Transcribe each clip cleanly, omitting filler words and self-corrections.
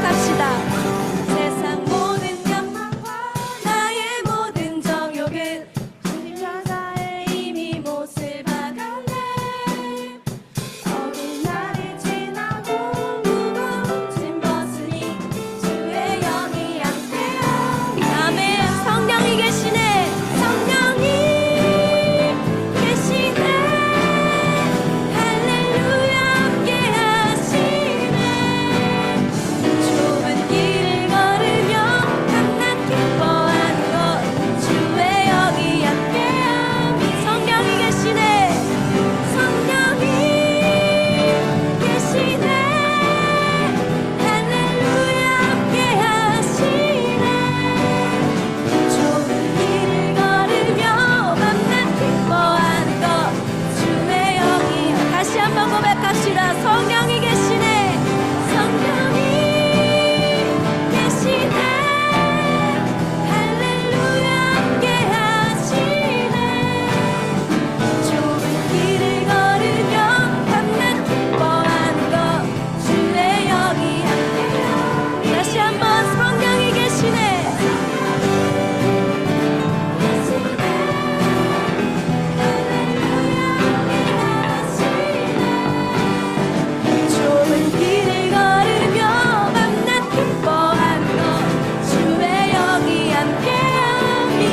고백합시다. 세상 모든 연망과 나의 모든 정욕은 주님 찾아에 이미 못을 박았네. 어린 날이 지나고 무거운 짐 벗으니 주의 영이 함께하니. 아멘. 성령이 계시네. 성령이 계시네. 할렐루야 함께 하시네. 좁은 길을 걸으며 밤낮 기뻐하는 것 주의 영이 함께하니. 성령이 계시네. 성령이 계시네. 할렐루야 함께 하시네. 좁은 길을 걸으며 밤낮 기뻐하는 것 주의 영이. 다시 한번 고백합시다. 성령이 계시네. 성령이 계시네. 할렐루야 함께 하시네. 좁은 길을 걸으며 밤낮 기뻐하는 것 주의 영이 함께하니. 다시 한번 성령이 계시네. 좁은 길을 걸으며 밤낮 기뻐하는 것 주의 영이 함께함이라.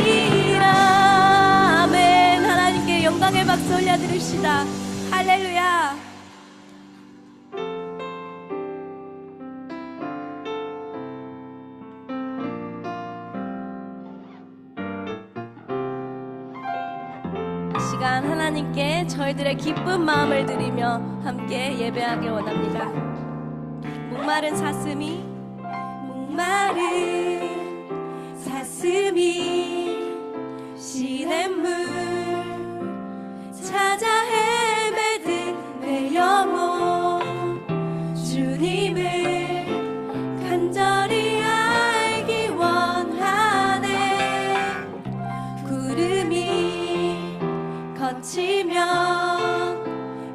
아멘. 하나님께 영광의 박수 올려드립시다. 할렐루야. 이 시간 하나님께 저희들의 기쁜 마음을 드리며 함께 예배하길 원합니다. 목마른 사슴이 시냇물 찾아 헤매든 내 영혼 주님을 간절히 알기 원하네. 구름이 거치면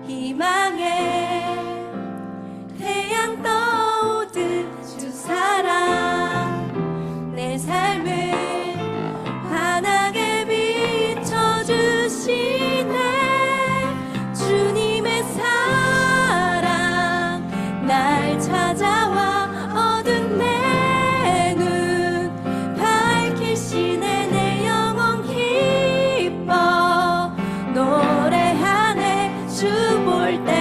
희망에 태양 떠오듯 주 사랑 내 삶을 환하게 비춰주시네. 주님의 사랑 날 찾아와 어두운 내 눈 밝히시네. 내 영혼 기뻐 노래하네. 주 볼 때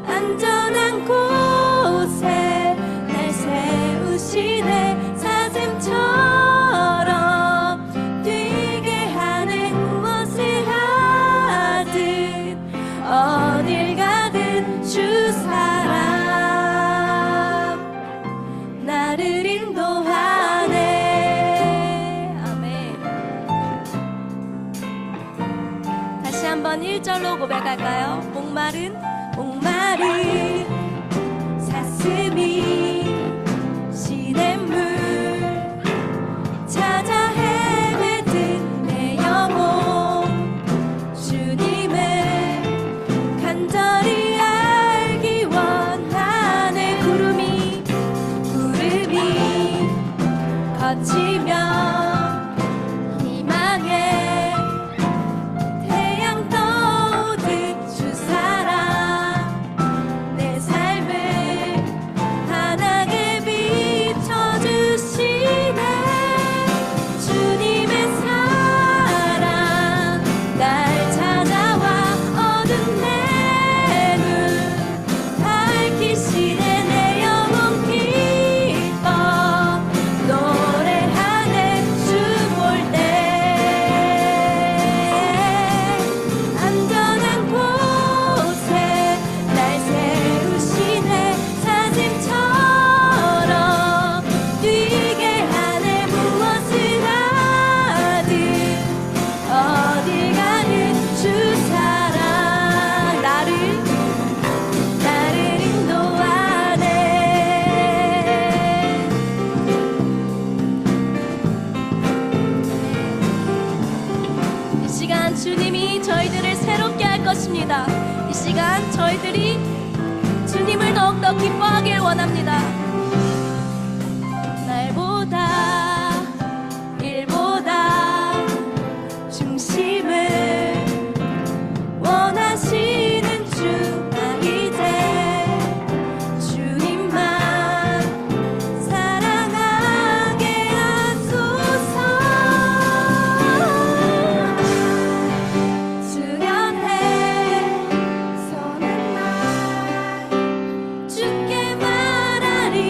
안전한 곳에 날 세우시네. 사슴처럼 뛰게 하네. 무엇을 하든 어딜 가든 주 사랑 나를 인도하네. 아멘. 다시 한번 1절로 고백할까요? 목마른 사슴이 시냇물 찾아 헤매든 내 영혼 주님을 간절히 알기 원하네. 구름이 거치면 희망에 태양 떠오듯 주 사랑 원합니다. 날보다 일보다 중심을 원하시는 주가 이제 주님만 사랑하게 하소서. 수련회 서는 날 주께 말하리.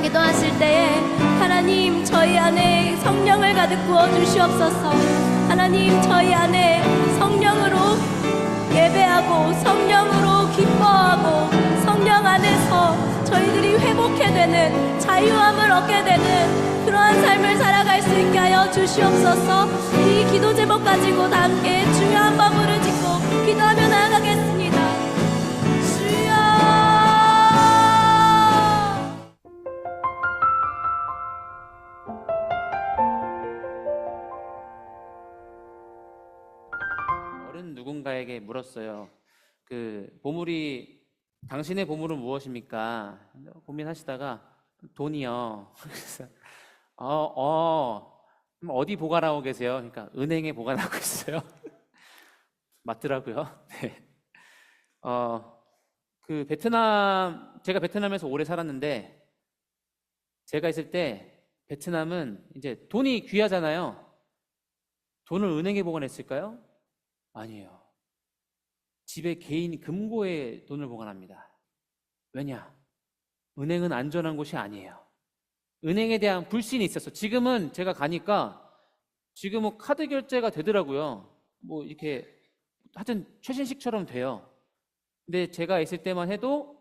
기도하실 때에 하나님 저희 안에 성령을 가득 부어주시옵소서. 하나님 저희 안에 성령으로 예배하고 성령으로 기뻐하고 성령 안에서 저희들이 회복해 되는 자유함을 얻게 되는 그러한 삶을 살아갈 수 있게 하여 주시옵소서. 이 기도 제목 가지고 다 함께 주여 한번 부르짖고 기도하며 나아가겠습니다. 주여. 어른 누군가에게 물었어요. 보물이 당신의 보물은 무엇입니까? 고민하시다가 돈이요. 그래서 그럼 어디 보관하고 계세요? 그러니까 은행에 보관하고 있어요. 맞더라고요. 네. 제가 베트남에서 오래 살았는데 제가 있을 때 베트남은 이제 돈이 귀하잖아요. 돈을 은행에 보관했을까요? 아니에요. 집에 개인 금고에 돈을 보관합니다. 왜냐? 은행은 안전한 곳이 아니에요. 은행에 대한 불신이 있었어. 지금은 제가 가니까 지금은 카드 결제가 되더라고요. 뭐 이렇게 하여튼 최신식처럼 돼요. 근데 제가 있을 때만 해도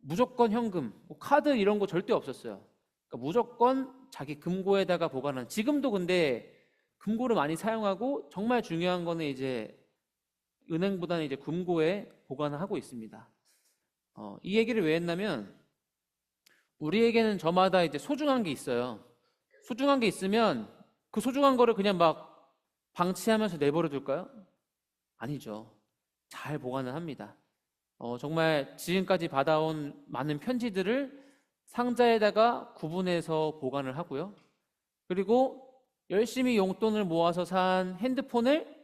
무조건 현금, 뭐 카드 이런 거 절대 없었어요. 그러니까 무조건 자기 금고에다가 보관하는. 지금도 근데 금고를 많이 사용하고 정말 중요한 거는 이제 은행보다는 이제 금고에 보관을 하고 있습니다. 이 얘기를 왜 했냐면 우리에게는 저마다 이제 소중한 게 있어요. 소중한 게 있으면 그 소중한 거를 그냥 막 방치하면서 내버려 둘까요? 아니죠. 잘 보관을 합니다. 정말 지금까지 받아온 많은 편지들을 상자에다가 구분해서 보관을 하고요. 그리고 열심히 용돈을 모아서 산 핸드폰을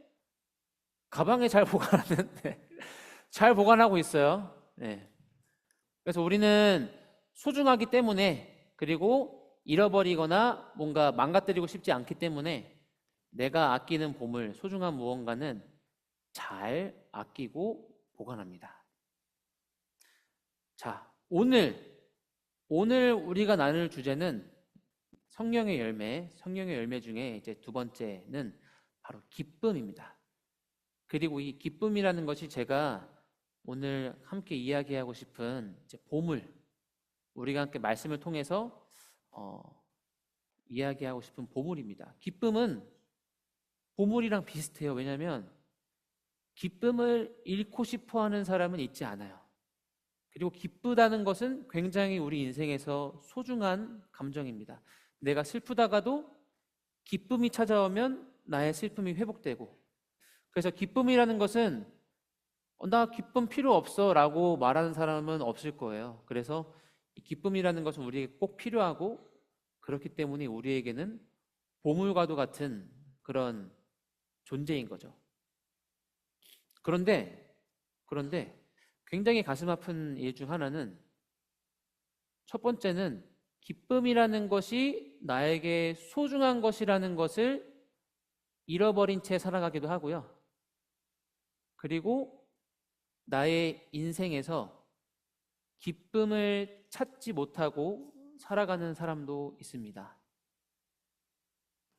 가방에 잘 보관하는, 네. 잘 보관하고 있어요. 네. 그래서 우리는 소중하기 때문에, 그리고 잃어버리거나 뭔가 망가뜨리고 싶지 않기 때문에 내가 아끼는 보물, 소중한 무언가는 잘 아끼고 보관합니다. 자, 오늘 우리가 나눌 주제는 성령의 열매 중에 이제 두 번째는 바로 기쁨입니다. 그리고 이 기쁨이라는 것이 제가 오늘 함께 이야기하고 싶은 이제 보물, 우리가 함께 말씀을 통해서 이야기하고 싶은 보물입니다. 기쁨은 보물이랑 비슷해요. 왜냐하면 기쁨을 잃고 싶어 하는 사람은 있지 않아요. 그리고 기쁘다는 것은 굉장히 우리 인생에서 소중한 감정입니다. 내가 슬프다가도 기쁨이 찾아오면 나의 슬픔이 회복되고, 그래서 기쁨이라는 것은 나 기쁨 필요 없어 라고 말하는 사람은 없을 거예요. 그래서 이 기쁨이라는 것은 우리에게 꼭 필요하고, 그렇기 때문에 우리에게는 보물과도 같은 그런 존재인 거죠. 그런데 굉장히 가슴 아픈 일 중 하나는, 첫 번째는 기쁨이라는 것이 나에게 소중한 것이라는 것을 잃어버린 채 살아가기도 하고요. 그리고 나의 인생에서 기쁨을 찾지 못하고 살아가는 사람도 있습니다.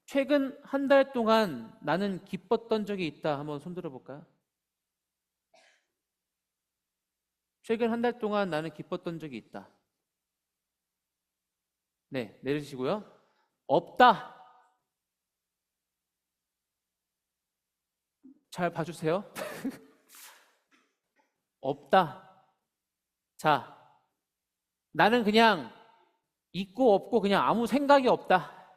최근 한 달 동안 나는 기뻤던 적이 있다. 한번 손들어 볼까요? 최근 한 달 동안 나는 기뻤던 적이 있다. 네, 내려주시고요. 없다. 잘 봐주세요. 없다. 자, 나는 그냥 있고 없고 그냥 아무 생각이 없다.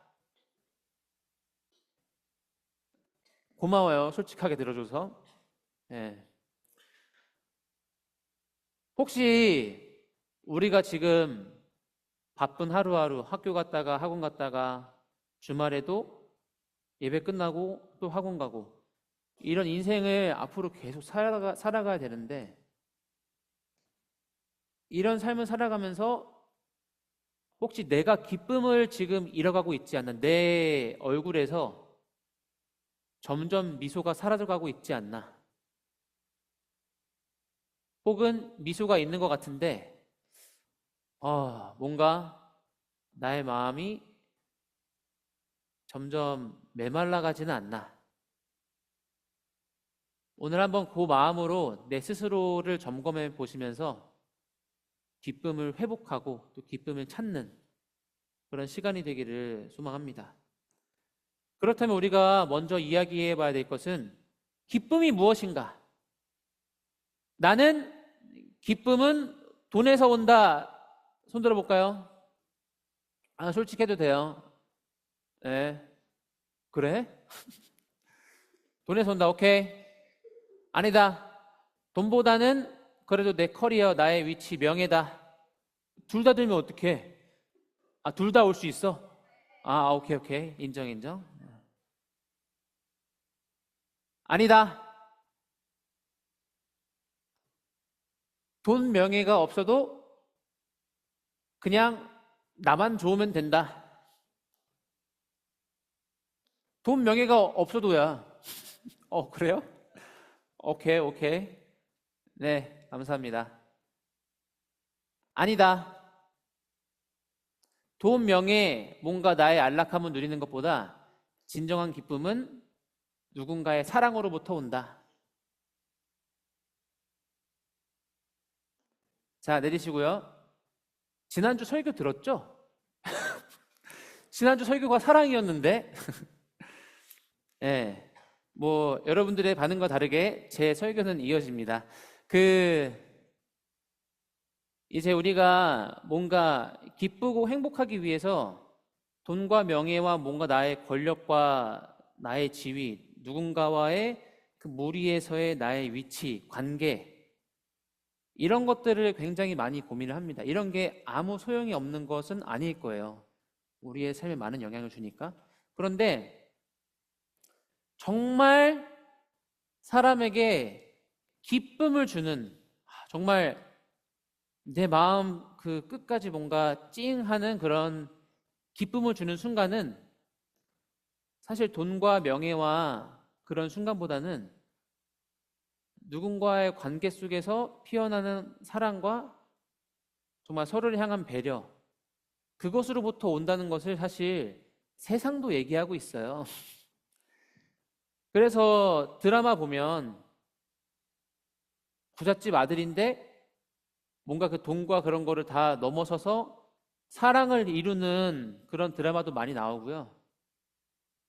고마워요. 솔직하게 들어줘서. 네. 혹시 우리가 지금 바쁜 하루하루 학교 갔다가 학원 갔다가 주말에도 예배 끝나고 또 학원 가고 이런 인생을 앞으로 계속 살아가야 되는데, 이런 삶을 살아가면서 혹시 내가 기쁨을 지금 잃어가고 있지 않나, 내 얼굴에서 점점 미소가 사라져가고 있지 않나, 혹은 미소가 있는 것 같은데 뭔가 나의 마음이 점점 메말라가지는 않나? 오늘 한번 그 마음으로 내 스스로를 점검해 보시면서 기쁨을 회복하고 또 기쁨을 찾는 그런 시간이 되기를 소망합니다. 그렇다면 우리가 먼저 이야기해 봐야 될 것은 기쁨이 무엇인가? 나는 기쁨은 돈에서 온다. 손 들어볼까요? 솔직해도 돼요. 네. 그래? 돈에서 온다. 오케이. 아니다. 돈보다는 그래도 내 커리어, 나의 위치, 명예다. 둘 다 들면 어떡해? 둘 다 올 수 있어? 오케이. 인정. 아니다. 돈, 명예가 없어도 그냥 나만 좋으면 된다. 돈, 명예가 없어도야. 그래요? 오케이. 네, 감사합니다. 아니다. 돈, 명예, 뭔가 나의 안락함을 누리는 것보다 진정한 기쁨은 누군가의 사랑으로부터 온다. 자, 내리시고요. 지난주 설교 들었죠? 지난주 설교가 사랑이었는데 네, 여러분들의 반응과 다르게 제 설교는 이어집니다. 이제 우리가 뭔가 기쁘고 행복하기 위해서 돈과 명예와 뭔가 나의 권력과 나의 지위, 누군가와의 그 무리에서의 나의 위치, 관계, 이런 것들을 굉장히 많이 고민을 합니다. 이런 게 아무 소용이 없는 것은 아닐 거예요. 우리의 삶에 많은 영향을 주니까. 그런데 정말 사람에게 기쁨을 주는, 정말 내 마음 그 끝까지 뭔가 찡하는 그런 기쁨을 주는 순간은 사실 돈과 명예와 그런 순간보다는 누군가의 관계 속에서 피어나는 사랑과 정말 서로를 향한 배려, 그것으로부터 온다는 것을 사실 세상도 얘기하고 있어요. 그래서 드라마 보면 부잣집 아들인데 뭔가 그 돈과 그런 거를 다 넘어서서 사랑을 이루는 그런 드라마도 많이 나오고요.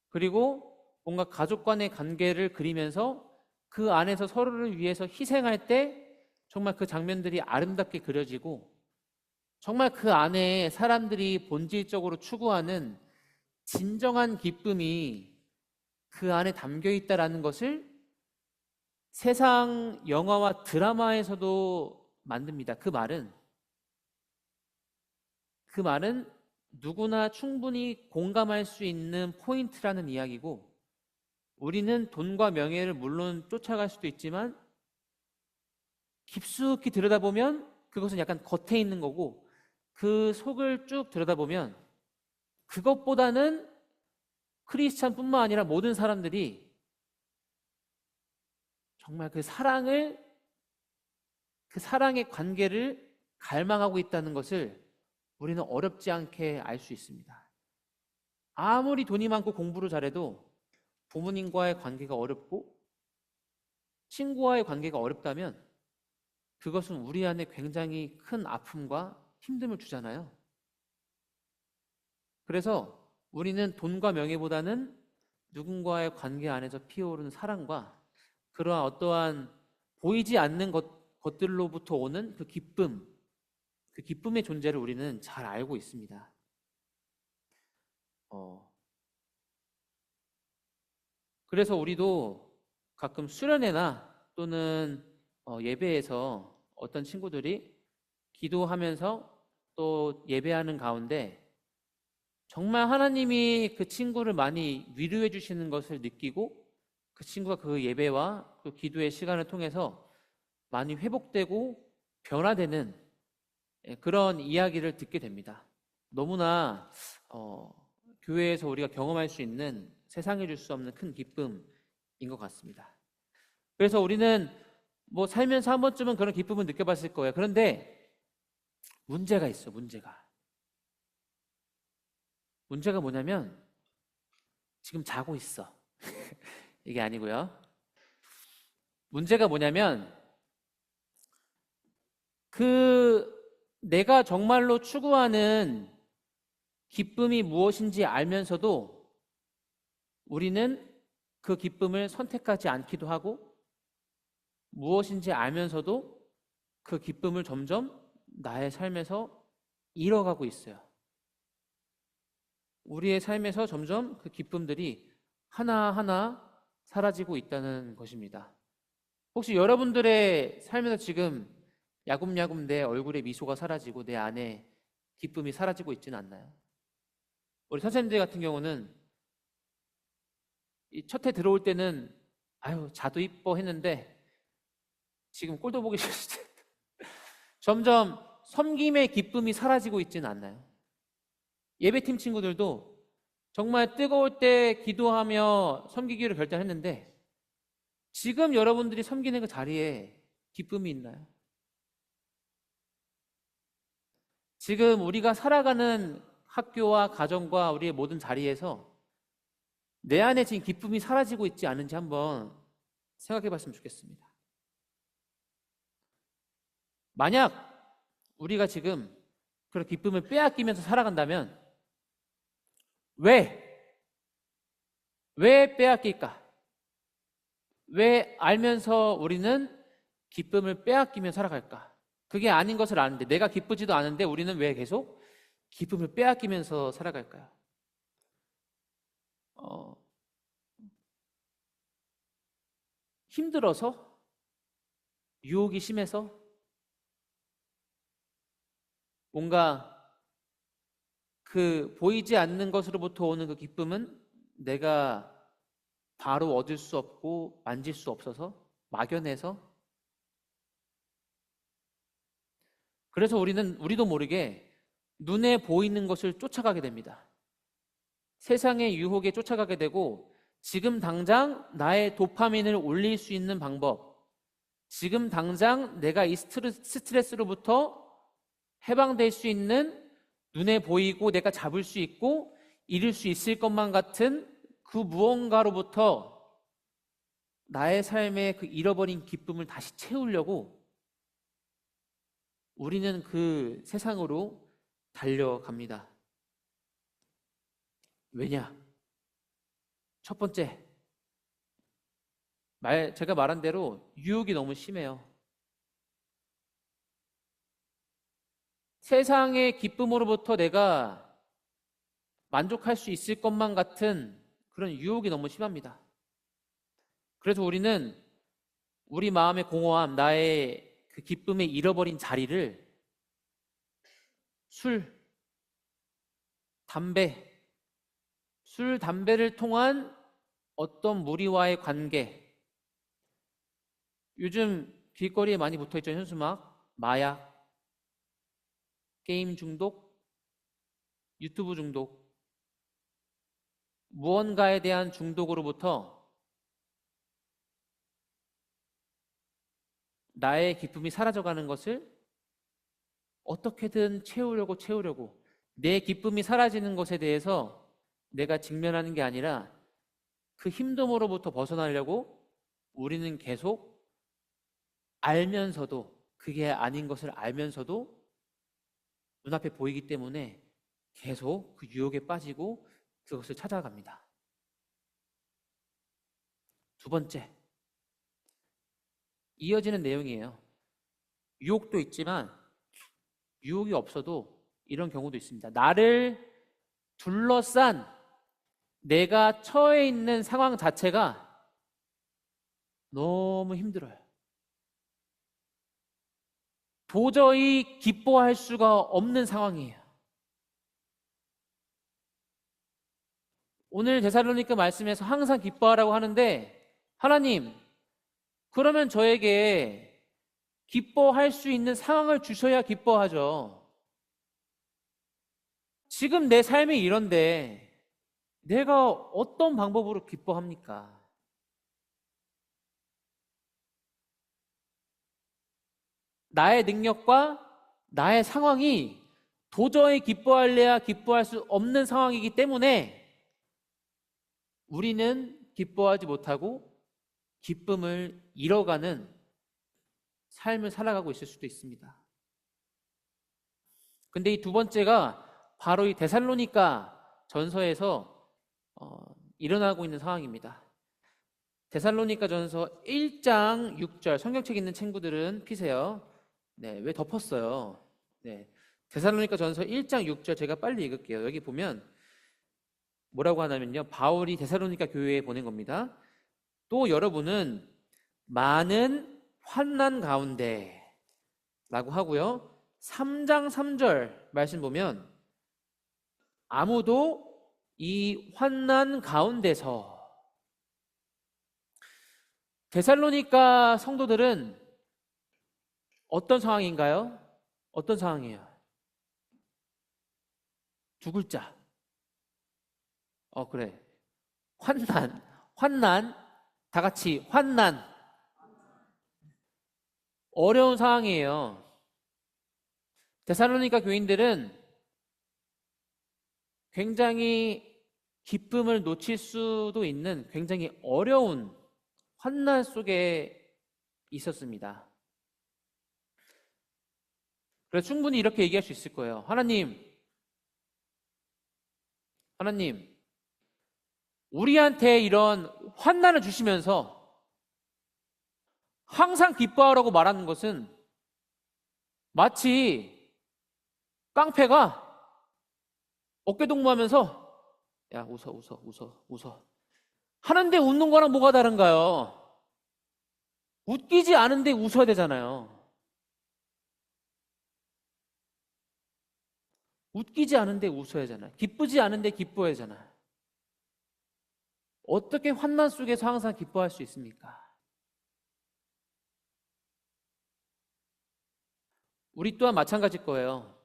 그리고 뭔가 가족 간의 관계를 그리면서 그 안에서 서로를 위해서 희생할 때 정말 그 장면들이 아름답게 그려지고 정말 그 안에 사람들이 본질적으로 추구하는 진정한 기쁨이 그 안에 담겨 있다라는 것을 세상 영화와 드라마에서도 만듭니다. 그 말은 누구나 충분히 공감할 수 있는 포인트라는 이야기고, 우리는 돈과 명예를 물론 쫓아갈 수도 있지만 깊숙이 들여다보면 그것은 약간 겉에 있는 거고, 그 속을 쭉 들여다보면 그것보다는 크리스찬뿐만 아니라 모든 사람들이 정말 그 사랑의 관계를 갈망하고 있다는 것을 우리는 어렵지 않게 알 수 있습니다. 아무리 돈이 많고 공부를 잘해도 부모님과의 관계가 어렵고 친구와의 관계가 어렵다면 그것은 우리 안에 굉장히 큰 아픔과 힘듦을 주잖아요. 그래서 우리는 돈과 명예보다는 누군가의 관계 안에서 피어오르는 사랑과 그러한 어떠한 보이지 않는 것들로부터 오는 그 기쁨의 존재를 우리는 잘 알고 있습니다. 그래서 우리도 가끔 수련회나 또는 예배에서 어떤 친구들이 기도하면서 또 예배하는 가운데 정말 하나님이 그 친구를 많이 위로해 주시는 것을 느끼고 그 친구가 그 예배와 그 기도의 시간을 통해서 많이 회복되고 변화되는 그런 이야기를 듣게 됩니다. 너무나 교회에서 우리가 경험할 수 있는, 세상에 줄 수 없는 큰 기쁨인 것 같습니다. 그래서 우리는 살면서 한 번쯤은 그런 기쁨을 느껴봤을 거예요. 그런데 문제가 있어. 문제가. 문제가 뭐냐면 지금 자고 있어. 이게 아니고요. 문제가 뭐냐면 내가 정말로 추구하는 기쁨이 무엇인지 알면서도 우리는 그 기쁨을 선택하지 않기도 하고 무엇인지 알면서도 그 기쁨을 점점 나의 삶에서 잃어가고 있어요. 우리의 삶에서 점점 그 기쁨들이 하나하나 사라지고 있다는 것입니다. 혹시 여러분들의 삶에서 지금 야금야금 내 얼굴에 미소가 사라지고 내 안에 기쁨이 사라지고 있지는 않나요? 우리 선생님들 같은 경우는 이 첫 해 들어올 때는 아유 자도 이뻐 했는데 지금 꼴도 보기 싫을 때 점점 섬김의 기쁨이 사라지고 있지는 않나요? 예배팀 친구들도 정말 뜨거울 때 기도하며 섬기기로 결단했는데 지금 여러분들이 섬기는 그 자리에 기쁨이 있나요? 지금 우리가 살아가는 학교와 가정과 우리의 모든 자리에서 내 안에 지금 기쁨이 사라지고 있지 않은지 한번 생각해 봤으면 좋겠습니다. 만약 우리가 지금 그런 기쁨을 빼앗기면서 살아간다면 왜 빼앗길까? 왜 알면서 우리는 기쁨을 빼앗기며 살아갈까? 그게 아닌 것을 아는데 내가 기쁘지도 않은데 우리는 왜 계속 기쁨을 빼앗기면서 살아갈까요? 힘들어서? 유혹이 심해서? 뭔가 그 보이지 않는 것으로부터 오는 그 기쁨은 내가 바로 얻을 수 없고 만질 수 없어서 막연해서 그래서 우리도 모르게 눈에 보이는 것을 쫓아가게 됩니다. 세상의 유혹에 쫓아가게 되고 지금 당장 나의 도파민을 올릴 수 있는 방법, 지금 당장 내가 이 스트레스로부터 해방될 수 있는 눈에 보이고 내가 잡을 수 있고 이룰 수 있을 것만 같은 그 무언가로부터 나의 삶의 그 잃어버린 기쁨을 다시 채우려고 우리는 그 세상으로 달려갑니다. 왜냐? 첫 번째, 제가 말한 대로 유혹이 너무 심해요. 세상의 기쁨으로부터 내가 만족할 수 있을 것만 같은 그런 유혹이 너무 심합니다. 그래서 우리는 우리 마음의 공허함, 나의 그 기쁨에 잃어버린 자리를 술, 담배를 통한 어떤 무리와의 관계, 요즘 길거리에 많이 붙어있죠. 현수막, 마약, 게임 중독, 유튜브 중독, 무언가에 대한 중독으로부터 나의 기쁨이 사라져가는 것을 어떻게든 채우려고 내 기쁨이 사라지는 것에 대해서 내가 직면하는 게 아니라 그 힘듦으로부터 벗어나려고 우리는 계속 알면서도 그게 아닌 것을 알면서도 눈앞에 보이기 때문에 계속 그 유혹에 빠지고 그것을 찾아갑니다. 두 번째, 이어지는 내용이에요. 유혹도 있지만 유혹이 없어도 이런 경우도 있습니다. 나를 둘러싼 내가 처해 있는 상황 자체가 너무 힘들어요. 도저히 기뻐할 수가 없는 상황이에요. 오늘 데살로니가 말씀에서 항상 기뻐하라고 하는데 하나님, 그러면 저에게 기뻐할 수 있는 상황을 주셔야 기뻐하죠. 지금 내 삶이 이런데 내가 어떤 방법으로 기뻐합니까? 나의 능력과 나의 상황이 도저히 기뻐할래야 기뻐할 수 없는 상황이기 때문에 우리는 기뻐하지 못하고 기쁨을 잃어가는 삶을 살아가고 있을 수도 있습니다. 근데 이 두 번째가 바로 이 데살로니가 전서에서 일어나고 있는 상황입니다. 데살로니가 전서 1장 6절, 성경책 있는 친구들은 피세요. 네, 왜 덮었어요? 네, 데살로니가 전서 1장 6절 제가 빨리 읽을게요. 여기 보면 뭐라고 하냐면요, 바울이 데살로니가 교회에 보낸 겁니다. 또 여러분은 많은 환난 가운데 라고 하고요, 3장 3절 말씀 보면 아무도 이 환난 가운데서, 데살로니가 성도들은 어떤 상황인가요? 어떤 상황이에요? 두 글자. 그래. 환난. 다 같이 환난. 어려운 상황이에요. 데살로니가 교인들은 굉장히 기쁨을 놓칠 수도 있는 굉장히 어려운 환난 속에 있었습니다. 그래서 충분히 이렇게 얘기할 수 있을 거예요. 하나님, 우리한테 이런 환난을 주시면서 항상 기뻐하라고 말하는 것은 마치 깡패가 어깨동무하면서 야, 웃어 하는데 웃는 거랑 뭐가 다른가요? 웃기지 않은데 웃어야 되잖아요. 웃기지 않은데 웃어야 하잖아요. 기쁘지 않은데 기뻐해야 하잖아요. 어떻게 환난 속에서 항상 기뻐할 수 있습니까? 우리 또한 마찬가지일 거예요.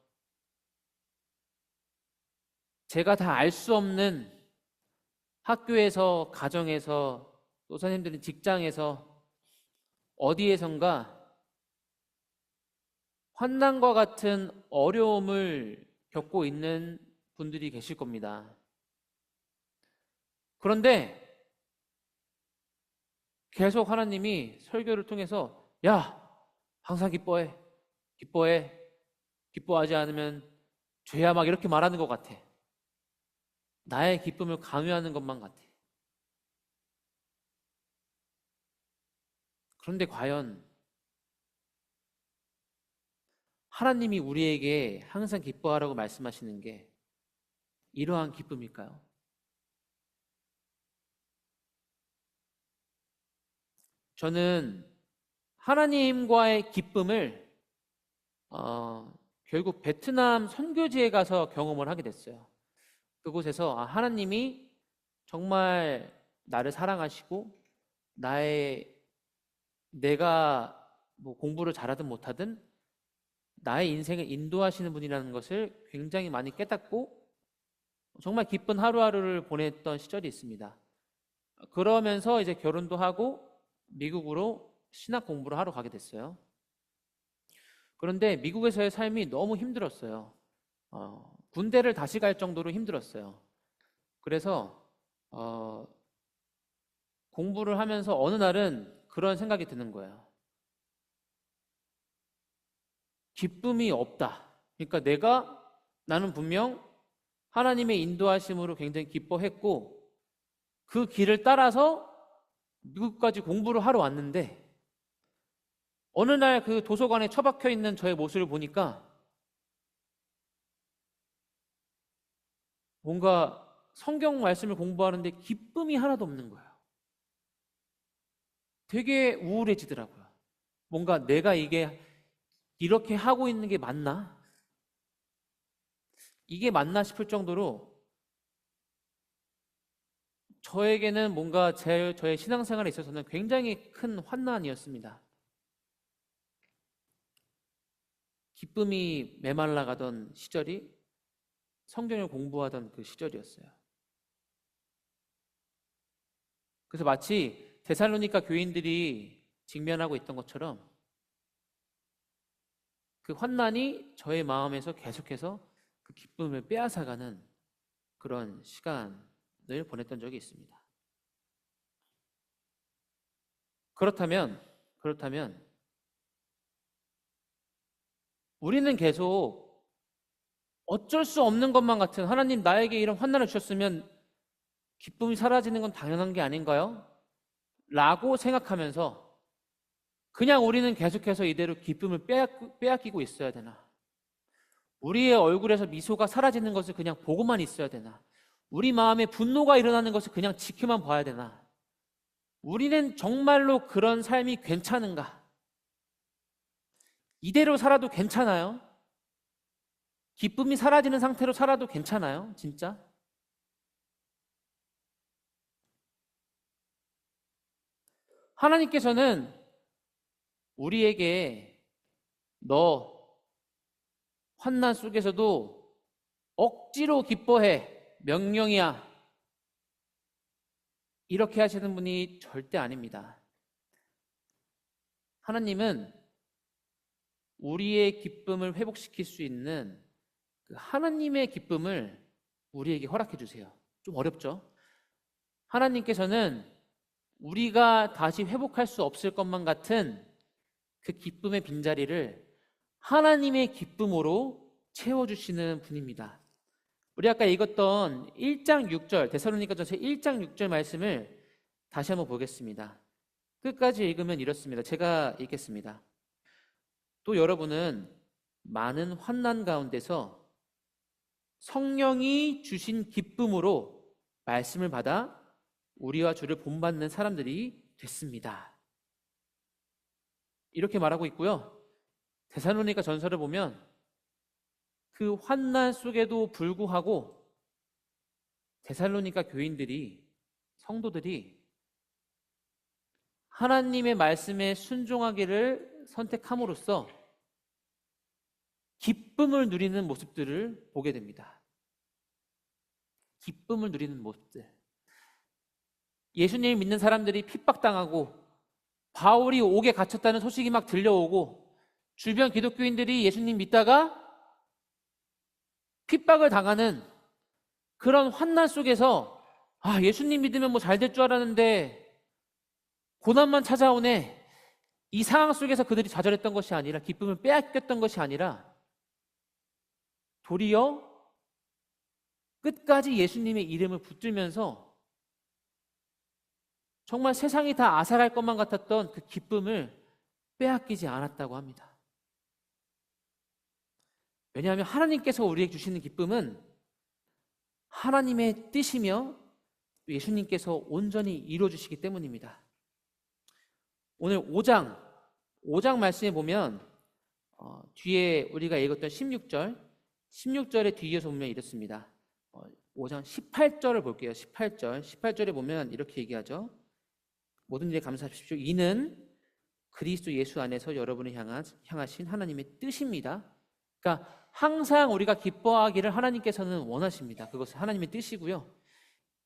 제가 다 알 수 없는 학교에서, 가정에서, 또 선생님들은 직장에서 어디에선가 환난과 같은 어려움을 겪고 있는 분들이 계실 겁니다. 그런데 계속 하나님이 설교를 통해서 야, 항상 기뻐해. 기뻐하지 않으면 죄야, 막 이렇게 말하는 것 같아. 나의 기쁨을 강요하는 것만 같아. 그런데 과연 하나님이 우리에게 항상 기뻐하라고 말씀하시는 게 이러한 기쁨일까요? 저는 하나님과의 기쁨을 결국 베트남 선교지에 가서 경험을 하게 됐어요. 그곳에서 하나님이 정말 나를 사랑하시고 내가 뭐 공부를 잘하든 못하든 나의 인생을 인도하시는 분이라는 것을 굉장히 많이 깨닫고 정말 기쁜 하루하루를 보냈던 시절이 있습니다. 그러면서 이제 결혼도 하고 미국으로 신학 공부를 하러 가게 됐어요. 그런데 미국에서의 삶이 너무 힘들었어요. 군대를 다시 갈 정도로 힘들었어요. 그래서 공부를 하면서 어느 날은 그런 생각이 드는 거예요. 기쁨이 없다. 그러니까 나는 분명 하나님의 인도하심으로 굉장히 기뻐했고 그 길을 따라서 미국까지 공부를 하러 왔는데 어느 날 그 도서관에 처박혀 있는 저의 모습을 보니까 뭔가 성경 말씀을 공부하는데 기쁨이 하나도 없는 거예요. 되게 우울해지더라고요. 뭔가 내가 이게 이렇게 하고 있는 게 맞나? 이게 맞나 싶을 정도로 저에게는 뭔가 저의 신앙생활에 있어서는 굉장히 큰 환난이었습니다. 기쁨이 메말라 가던 시절이 성경을 공부하던 그 시절이었어요. 그래서 마치 데살로니가 교인들이 직면하고 있던 것처럼 그 환난이 저의 마음에서 계속해서 그 기쁨을 빼앗아가는 그런 시간을 보냈던 적이 있습니다. 그렇다면 우리는 계속 어쩔 수 없는 것만 같은, 하나님 나에게 이런 환난을 주셨으면 기쁨이 사라지는 건 당연한 게 아닌가요? 라고 생각하면서 그냥 우리는 계속해서 이대로 기쁨을 빼앗기고 있어야 되나? 우리의 얼굴에서 미소가 사라지는 것을 그냥 보고만 있어야 되나? 우리 마음에 분노가 일어나는 것을 그냥 지켜만 봐야 되나? 우리는 정말로 그런 삶이 괜찮은가? 이대로 살아도 괜찮아요? 기쁨이 사라지는 상태로 살아도 괜찮아요? 진짜? 하나님께서는 우리에게 너 환난 속에서도 억지로 기뻐해, 명령이야, 이렇게 하시는 분이 절대 아닙니다. 하나님은 우리의 기쁨을 회복시킬 수 있는 그 하나님의 기쁨을 우리에게 허락해 주세요. 좀 어렵죠? 하나님께서는 우리가 다시 회복할 수 없을 것만 같은 그 기쁨의 빈자리를 하나님의 기쁨으로 채워주시는 분입니다. 우리 아까 읽었던 1장 6절, 데살로니가전서 1장 6절 말씀을 다시 한번 보겠습니다. 끝까지 읽으면 이렇습니다. 제가 읽겠습니다. 또 여러분은 많은 환난 가운데서 성령이 주신 기쁨으로 말씀을 받아 우리와 주를 본받는 사람들이 됐습니다. 이렇게 말하고 있고요. 데살로니가 전서를 보면 그 환난 속에도 불구하고 데살로니가 교인들이, 성도들이 하나님의 말씀에 순종하기를 선택함으로써 기쁨을 누리는 모습들을 보게 됩니다. 기쁨을 누리는 모습들. 예수님을 믿는 사람들이 핍박당하고 바울이 옥에 갇혔다는 소식이 막 들려오고 주변 기독교인들이 예수님 믿다가 핍박을 당하는 그런 환난 속에서 예수님 믿으면 뭐 잘 될 줄 알았는데 고난만 찾아오네, 이 상황 속에서 그들이 좌절했던 것이 아니라, 기쁨을 빼앗겼던 것이 아니라 도리어 끝까지 예수님의 이름을 붙들면서 정말 세상이 다 앗아갈 것만 같았던 그 기쁨을 빼앗기지 않았다고 합니다. 왜냐하면 하나님께서 우리에게 주시는 기쁨은 하나님의 뜻이며 예수님께서 온전히 이루어주시기 때문입니다. 오늘 5장 말씀에 보면 뒤에 우리가 읽었던 16절의 뒤에서 보면 이렇습니다. 5장 18절을 볼게요. 18절에 보면 이렇게 얘기하죠. 모든 일에 감사하십시오. 이는 그리스도 예수 안에서 여러분을 향하신 하나님의 뜻입니다. 그러니까 항상 우리가 기뻐하기를 하나님께서는 원하십니다. 그것은 하나님의 뜻이고요.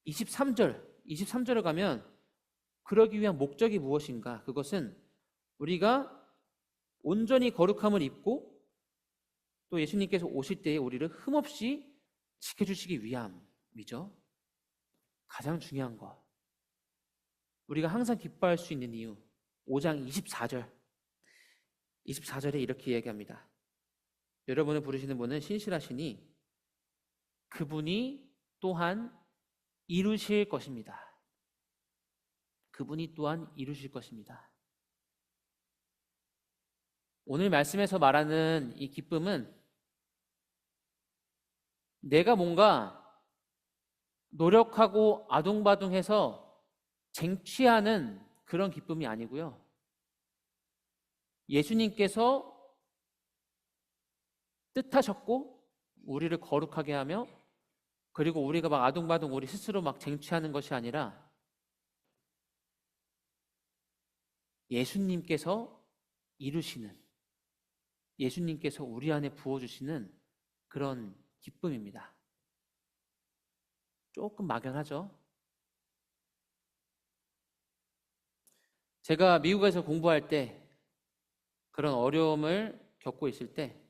23절을 가면 그러기 위한 목적이 무엇인가? 그것은 우리가 온전히 거룩함을 입고 또 예수님께서 오실 때에 우리를 흠없이 지켜주시기 위함이죠. 가장 중요한 것. 우리가 항상 기뻐할 수 있는 이유. 5장 24절에 이렇게 이야기합니다. 여러분을 부르시는 분은 신실하시니 그분이 또한 이루실 것입니다. 그분이 또한 이루실 것입니다. 오늘 말씀에서 말하는 이 기쁨은 내가 뭔가 노력하고 아둥바둥해서 쟁취하는 그런 기쁨이 아니고요. 예수님께서 뜻하셨고 우리를 거룩하게 하며 그리고 우리가 막 아둥바둥 우리 스스로 막 쟁취하는 것이 아니라 예수님께서 이루시는, 예수님께서 우리 안에 부어주시는 그런 기쁨입니다. 조금 막연하죠? 제가 미국에서 공부할 때 그런 어려움을 겪고 있을 때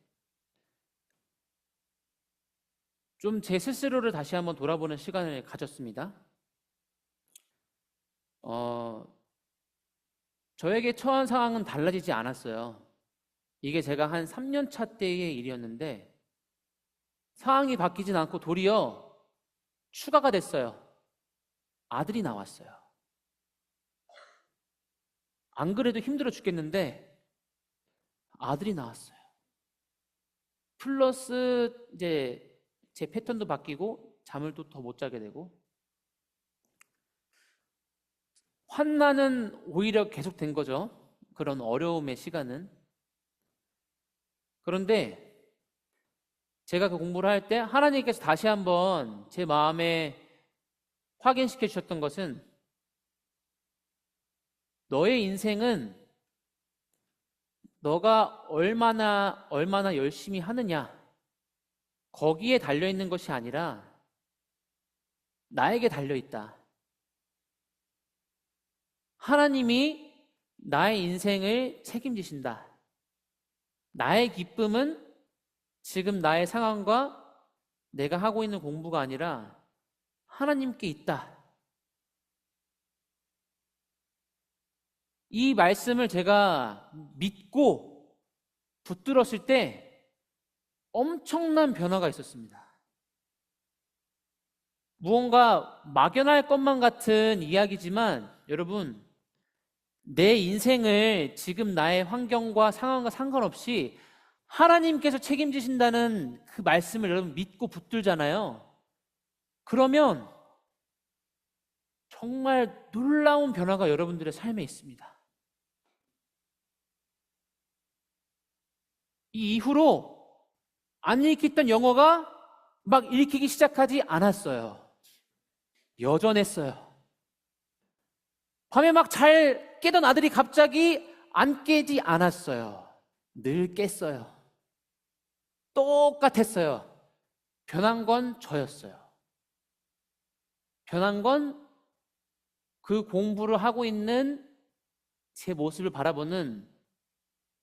좀 제 스스로를 다시 한번 돌아보는 시간을 가졌습니다. 저에게 처한 상황은 달라지지 않았어요. 이게 제가 한 3년 차 때의 일이었는데 상황이 바뀌진 않고 도리어 추가가 됐어요. 아들이 나왔어요. 안 그래도 힘들어 죽겠는데 아들이 나왔어요. 플러스 이제 제 패턴도 바뀌고 잠을 또 더 못 자게 되고 환난은 오히려 계속된 거죠. 그런 어려움의 시간은. 그런데 제가 그 공부를 할 때 하나님께서 다시 한번 제 마음에 확인시켜 주셨던 것은 너의 인생은 너가 얼마나 열심히 하느냐 거기에 달려있는 것이 아니라 나에게 달려있다. 하나님이 나의 인생을 책임지신다. 나의 기쁨은 지금 나의 상황과 내가 하고 있는 공부가 아니라 하나님께 있다. 이 말씀을 제가 믿고 붙들었을 때 엄청난 변화가 있었습니다. 무언가 막연할 것만 같은 이야기지만 여러분, 내 인생을 지금 나의 환경과 상황과 상관없이 하나님께서 책임지신다는 그 말씀을 여러분 믿고 붙들잖아요. 그러면 정말 놀라운 변화가 여러분들의 삶에 있습니다. 이 이후로 안 읽혔던 영어가 막 읽히기 시작하지 않았어요. 여전했어요. 밤에 막 잘 깨던 아들이 갑자기 안 깨지 않았어요. 늘 깼어요. 똑같았어요. 변한 건 저였어요. 변한 건 그 공부를 하고 있는 제 모습을 바라보는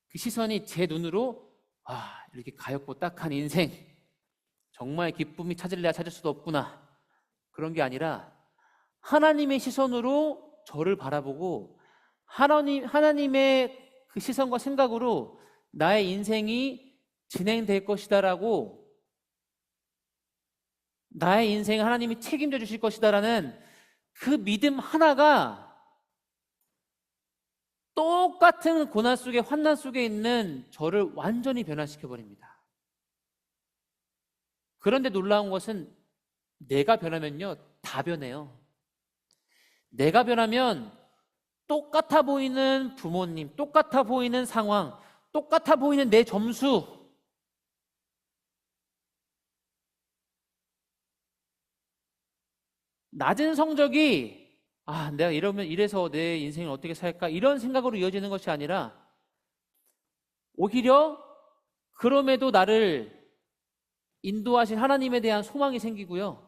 그 시선이 제 눈으로 이렇게 가엾고 딱한 인생 정말 기쁨이 찾을래야 찾을 수도 없구나 그런 게 아니라 하나님의 시선으로 저를 바라보고 하나님의 그 시선과 생각으로 나의 인생이 진행될 것이다라고 나의 인생을 하나님이 책임져 주실 것이다라는 그 믿음 하나가 똑같은 고난 속에 환난 속에 있는 저를 완전히 변화시켜 버립니다. 그런데 놀라운 것은 내가 변하면요 다 변해요. 내가 변하면 똑같아 보이는 부모님, 똑같아 보이는 상황, 똑같아 보이는 내 점수 낮은 성적이 내가 이래서 내 인생을 어떻게 살까 이런 생각으로 이어지는 것이 아니라 오히려 그럼에도 나를 인도하신 하나님에 대한 소망이 생기고요.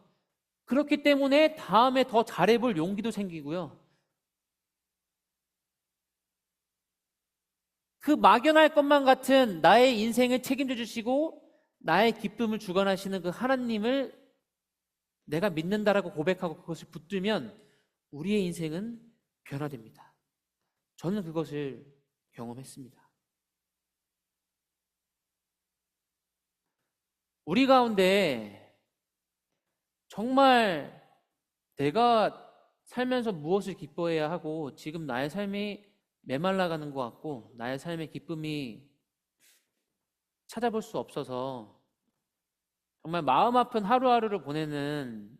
그렇기 때문에 다음에 더 잘해볼 용기도 생기고요. 그 막연할 것만 같은 나의 인생을 책임져 주시고 나의 기쁨을 주관하시는 그 하나님을 내가 믿는다라고 고백하고 그것을 붙들면 우리의 인생은 변화됩니다. 저는 그것을 경험했습니다. 우리 가운데 정말 내가 살면서 무엇을 기뻐해야 하고 지금 나의 삶이 메말라가는 것 같고 나의 삶의 기쁨이 찾아볼 수 없어서 정말 마음 아픈 하루하루를 보내는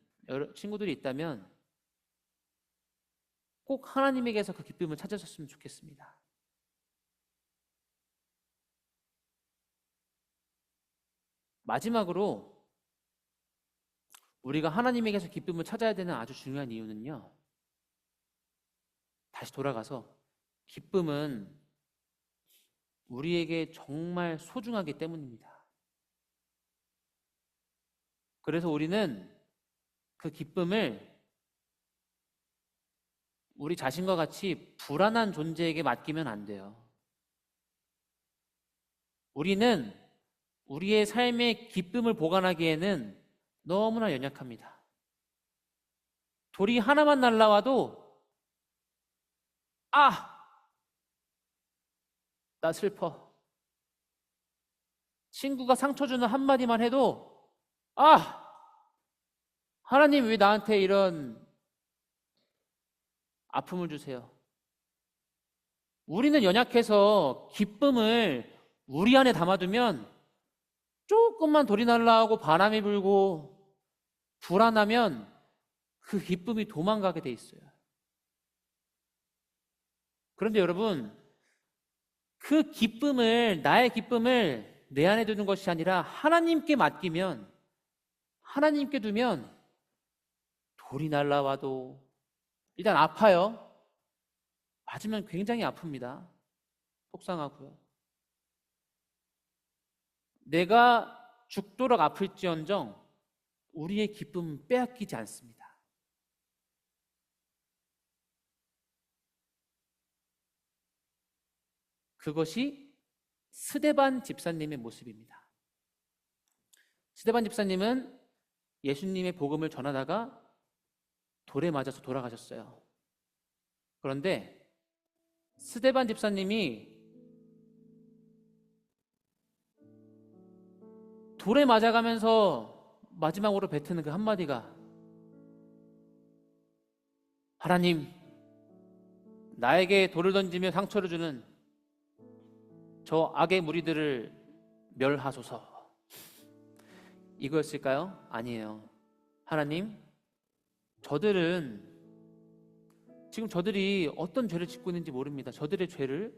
친구들이 있다면 꼭 하나님에게서 그 기쁨을 찾으셨으면 좋겠습니다. 마지막으로 우리가 하나님에게서 기쁨을 찾아야 되는 아주 중요한 이유는요. 다시 돌아가서 기쁨은 우리에게 정말 소중하기 때문입니다. 그래서 우리는 그 기쁨을 우리 자신과 같이 불안한 존재에게 맡기면 안 돼요. 우리는 우리의 삶의 기쁨을 보관하기에는 너무나 연약합니다. 돌이 하나만 날라와도 나 슬퍼. 친구가 상처 주는 한마디만 해도 하나님 왜 나한테 이런 아픔을 주세요? 우리는 연약해서 기쁨을 우리 안에 담아두면 조금만 돌이 날라오고 바람이 불고 불안하면 그 기쁨이 도망가게 돼 있어요. 그런데 여러분, 그 기쁨을, 나의 기쁨을 내 안에 두는 것이 아니라 하나님께 맡기면, 하나님께 두면 돌이 날라와도 일단 아파요. 맞으면 굉장히 아픕니다. 속상하고요. 내가 죽도록 아플지언정 우리의 기쁨은 빼앗기지 않습니다. 그것이 스데반 집사님의 모습입니다. 스데반 집사님은 예수님의 복음을 전하다가 돌에 맞아서 돌아가셨어요. 그런데 스데반 집사님이 돌에 맞아가면서 마지막으로 뱉는 그 한마디가 하나님, 나에게 돌을 던지며 상처를 주는 저 악의 무리들을 멸하소서. 이거였을까요? 아니에요. 하나님, 지금 저들이 어떤 죄를 짓고 있는지 모릅니다. 저들의 죄를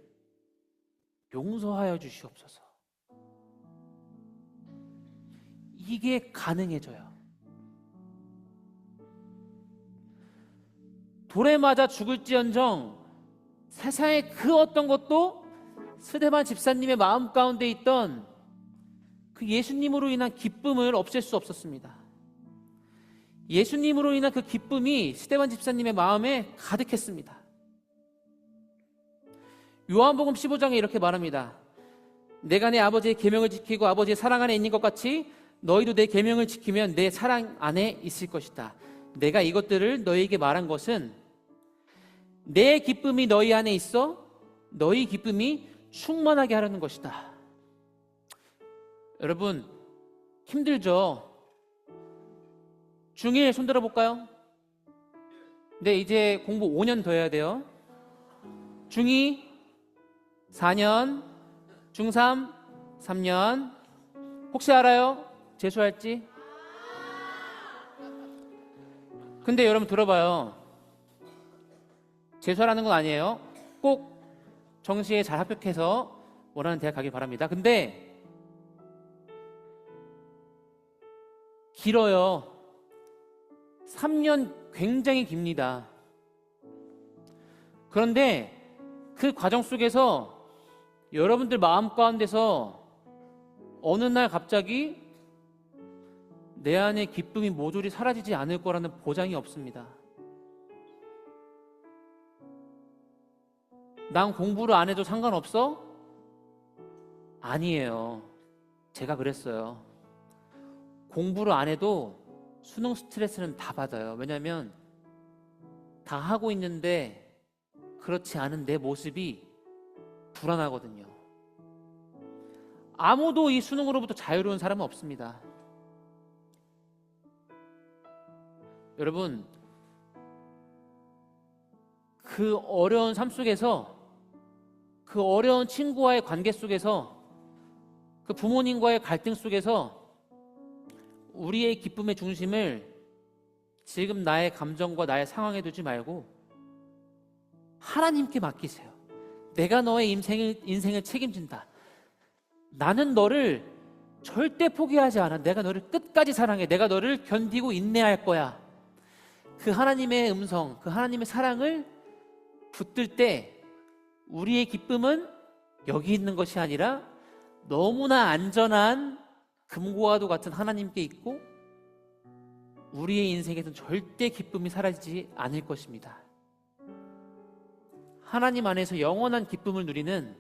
용서하여 주시옵소서. 이게 가능해져요. 돌에 맞아 죽을지언정 세상의 그 어떤 것도 스데반 집사님의 마음 가운데 있던 그 예수님으로 인한 기쁨을 없앨 수 없었습니다. 예수님으로 인한 그 기쁨이 스데반 집사님의 마음에 가득했습니다. 요한복음 15장에 이렇게 말합니다. 내가 내 아버지의 계명을 지키고 아버지의 사랑 안에 있는 것 같이 너희도 내 계명을 지키면 내 사랑 안에 있을 것이다. 내가 이것들을 너희에게 말한 것은 내 기쁨이 너희 안에 있어 너희 기쁨이 충만하게 하려는 것이다. 여러분, 힘들죠? 중1 손들어 볼까요? 네, 이제 공부 5년 더 해야 돼요. 중2 4년, 중3 3년. 혹시 알아요? 재수할지? 근데 여러분 들어봐요. 재수하라는 건 아니에요. 꼭 정시에 잘 합격해서 원하는 대학 가길 바랍니다. 근데 길어요. 3년 굉장히 깁니다. 그런데 그 과정 속에서 여러분들 마음 가운데서 어느 날 갑자기 내 안에 기쁨이 모조리 사라지지 않을 거라는 보장이 없습니다. 난 공부를 안 해도 상관없어? 아니에요. 제가 그랬어요. 공부를 안 해도 수능 스트레스는 다 받아요. 왜냐하면 다 하고 있는데 그렇지 않은 내 모습이 불안하거든요. 아무도 이 수능으로부터 자유로운 사람은 없습니다. 여러분, 그 어려운 삶 속에서, 그 어려운 친구와의 관계 속에서, 그 부모님과의 갈등 속에서 우리의 기쁨의 중심을 지금 나의 감정과 나의 상황에 두지 말고 하나님께 맡기세요. 내가 너의 인생을 책임진다. 나는 너를 절대 포기하지 않아. 내가 너를 끝까지 사랑해. 내가 너를 견디고 인내할 거야. 그 하나님의 음성, 그 하나님의 사랑을 붙들 때 우리의 기쁨은 여기 있는 것이 아니라 너무나 안전한 금고와도 같은 하나님께 있고 우리의 인생에서는 절대 기쁨이 사라지지 않을 것입니다. 하나님 안에서 영원한 기쁨을 누리는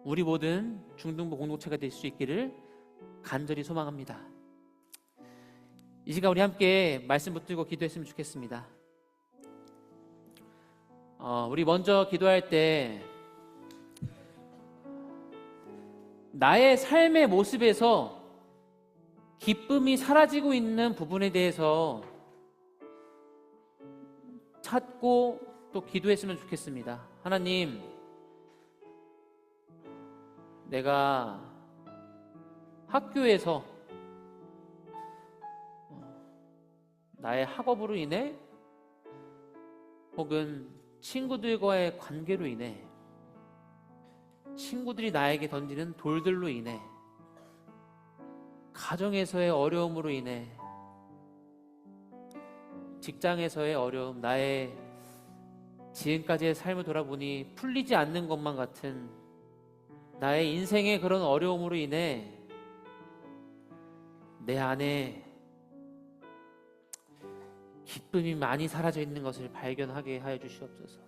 우리 모든 중등부 공동체가 될 수 있기를 간절히 소망합니다. 이 시간 우리 함께 말씀 붙들고 기도했으면 좋겠습니다. 우리 먼저 기도할 때 나의 삶의 모습에서 기쁨이 사라지고 있는 부분에 대해서 찾고 또 기도했으면 좋겠습니다. 하나님, 내가 학교에서 나의 학업으로 인해 혹은 친구들과의 관계로 인해 친구들이 나에게 던지는 돌들로 인해 가정에서의 어려움으로 인해 직장에서의 어려움, 나의 지금까지의 삶을 돌아보니 풀리지 않는 것만 같은 나의 인생의 그런 어려움으로 인해 내 안에 기쁨이 많이 사라져 있는 것을 발견하게 하여 주시옵소서.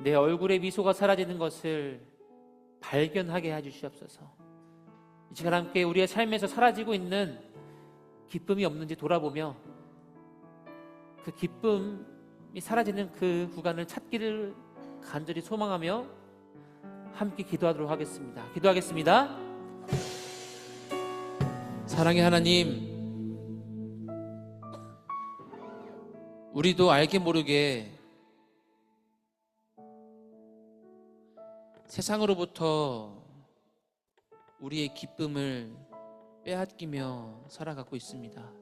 내 얼굴에 미소가 사라지는 것을 발견하게 해 주시옵소서. 이 시간 함께 우리의 삶에서 사라지고 있는 기쁨이 없는지 돌아보며 그 기쁨이 사라지는 그 구간을 찾기를 간절히 소망하며 함께 기도하도록 하겠습니다. 기도하겠습니다. 사랑의 하나님, 우리도 알게 모르게 세상으로부터 우리의 기쁨을 빼앗기며 살아가고 있습니다.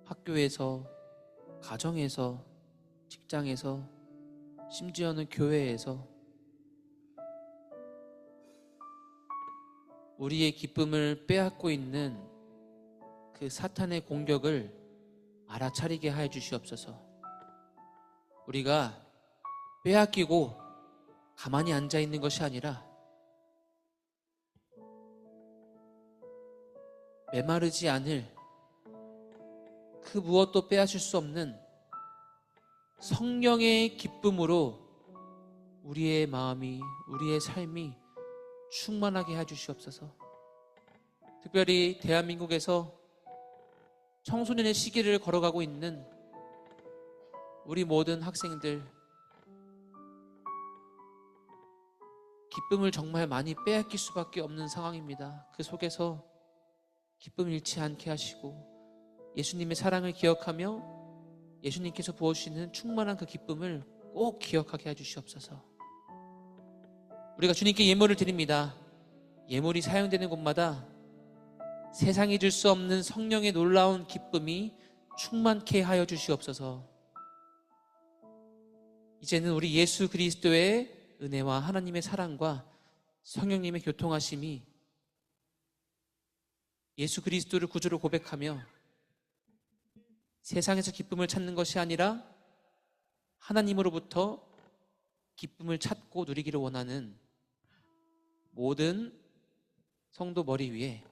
학교에서, 가정에서, 직장에서, 심지어는 교회에서 우리의 기쁨을 빼앗고 있는 그 사탄의 공격을 알아차리게 하여 주시옵소서. 우리가 빼앗기고 가만히 앉아 있는 것이 아니라 메마르지 않을 그 무엇도 빼앗을 수 없는 성령의 기쁨으로 우리의 마음이, 우리의 삶이 충만하게 해주시옵소서. 특별히 대한민국에서 청소년의 시기를 걸어가고 있는 우리 모든 학생들, 기쁨을 정말 많이 빼앗길 수밖에 없는 상황입니다. 그 속에서 기쁨을 잃지 않게 하시고 예수님의 사랑을 기억하며 예수님께서 부어주시는 충만한 그 기쁨을 꼭 기억하게 해주시옵소서. 우리가 주님께 예물을 드립니다. 예물이 사용되는 곳마다 세상이 줄 수 없는 성령의 놀라운 기쁨이 충만케 하여 주시옵소서. 이제는 우리 예수 그리스도의 은혜와 하나님의 사랑과 성령님의 교통하심이 예수 그리스도를 구주로 고백하며 세상에서 기쁨을 찾는 것이 아니라 하나님으로부터 기쁨을 찾고 누리기를 원하는 모든 성도 머리 위에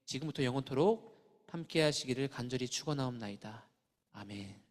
지금부터 영원토록 함께 하시기를 간절히 축원하옵나이다. 아멘.